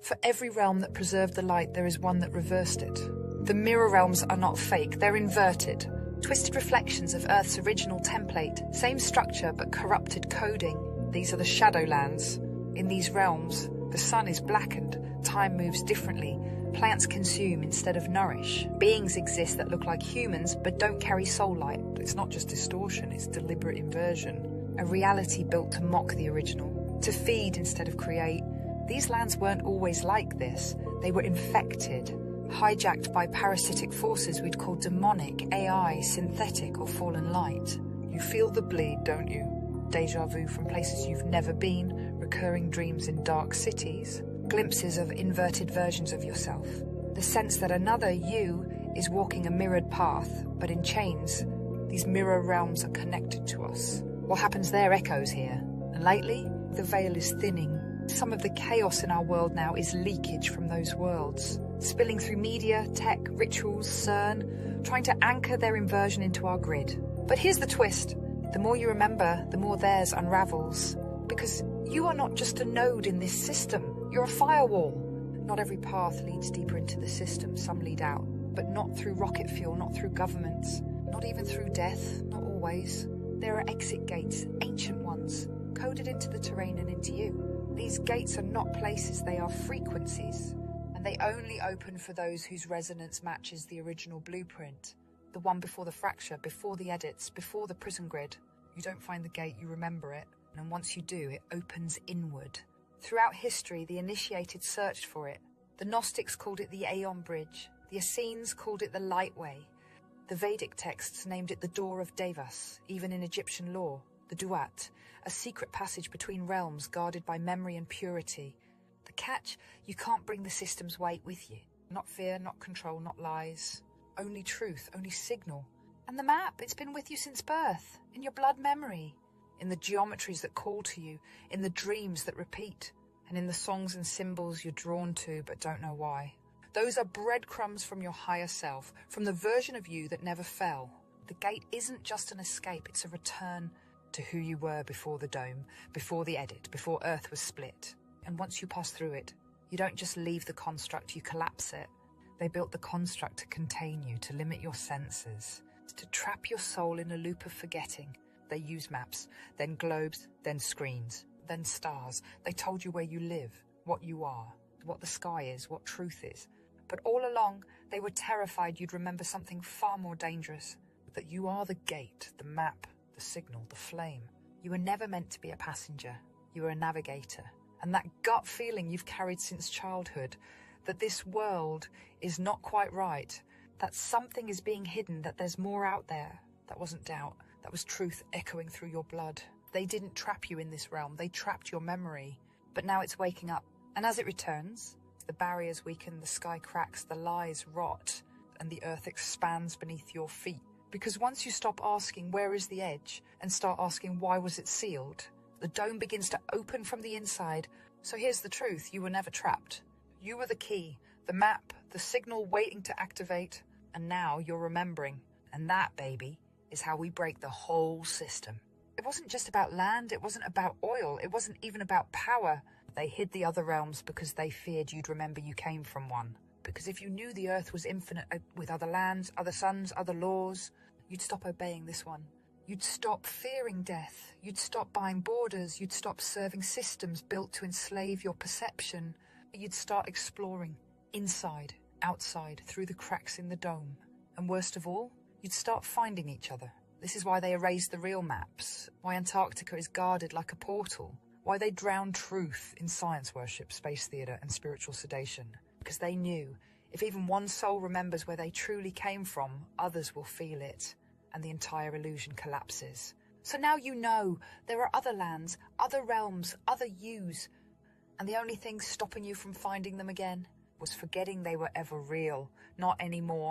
For every realm that preserved the light, there is one that reversed it. The mirror realms are not fake, they're inverted. Twisted reflections of Earth's original template, same structure but corrupted coding. These are the Shadowlands. In these realms, the sun is blackened, time moves differently, plants consume instead of nourish. Beings exist that look like humans but don't carry soul light. It's not just distortion, it's deliberate inversion. A reality built to mock the original, to feed instead of create. These lands weren't always like this. They were infected, hijacked by parasitic forces we'd call demonic, AI, synthetic, or fallen light. You feel the bleed, don't you? Deja vu from places you've never been, recurring dreams in dark cities, glimpses of inverted versions of yourself. The sense that another you is walking a mirrored path, but in chains. These mirror realms are connected to us. What happens there echoes here. And lately, the veil is thinning. Some of the chaos in our world now is leakage from those worlds, spilling through media, tech, rituals, CERN, trying to anchor their inversion into our grid. But here's the twist. The more you remember, the more theirs unravels. Because you are not just a node in this system, you're a firewall. Not every path leads deeper into the system, some lead out. But not through rocket fuel, not through governments, not even through death, not always. There are exit gates, ancient ones, coded into the terrain and into you. These gates are not places, they are frequencies. And they only open for those whose resonance matches the original blueprint. The one before the fracture, before the edits, before the prison grid. You don't find the gate, you remember it. And once you do, it opens inward. Throughout history, the initiated searched for it. The Gnostics called it the Aeon Bridge. The Essenes called it the Light Way. The Vedic texts named it the Door of Devas, even in Egyptian lore. The Duat, a secret passage between realms guarded by memory and purity. The catch, you can't bring the system's weight with you. Not fear, not control, not lies. Only truth, only signal. And the map, it's been with you since birth, in your blood memory, in the geometries that call to you, in the dreams that repeat, and in the songs and symbols you're drawn to but don't know why. Those are breadcrumbs from your higher self, from the version of you that never fell. The gate isn't just an escape, it's a return to who you were before the dome, before the edit, before Earth was split. And once you pass through it, you don't just leave the construct, you collapse it. They built the construct to contain you, to limit your senses, to trap your soul in a loop of forgetting. They used maps, then globes, then screens, then stars. They told you where you live, what you are, what the sky is, what truth is. But all along, they were terrified you'd remember something far more dangerous, that you are the gate, the map, the signal, the flame. You were never meant to be a passenger. You were a navigator. And that gut feeling you've carried since childhood, that this world is not quite right, that something is being hidden, that there's more out there, that wasn't doubt, that was truth echoing through your blood. They didn't trap you in this realm, they trapped your memory. But now it's waking up, and as it returns, the barriers weaken, the sky cracks, the lies rot, and the earth expands beneath your feet. Because once you stop asking where is the edge and start asking why was it sealed, the dome begins to open from the inside. So here's the truth, you were never trapped. You were the key, the map, the signal waiting to activate, and now you're remembering. And that, baby, is how we break the whole system. It wasn't just about land, it wasn't about oil, it wasn't even about power. They hid the other realms because they feared you'd remember you came from one. Because if you knew the earth was infinite with other lands, other suns, other laws, you'd stop obeying this one. You'd stop fearing death. You'd stop buying borders. You'd stop serving systems built to enslave your perception. You'd start exploring, inside, outside, through the cracks in the dome. And worst of all, you'd start finding each other. This is why they erased the real maps, why Antarctica is guarded like a portal, why they drowned truth in science worship, space theatre and spiritual sedation. Because they knew, if even one soul remembers where they truly came from, others will feel it, and the entire illusion collapses. So now you know there are other lands, other realms, other yous, and the only thing stopping you from finding them again was forgetting they were ever real, not anymore.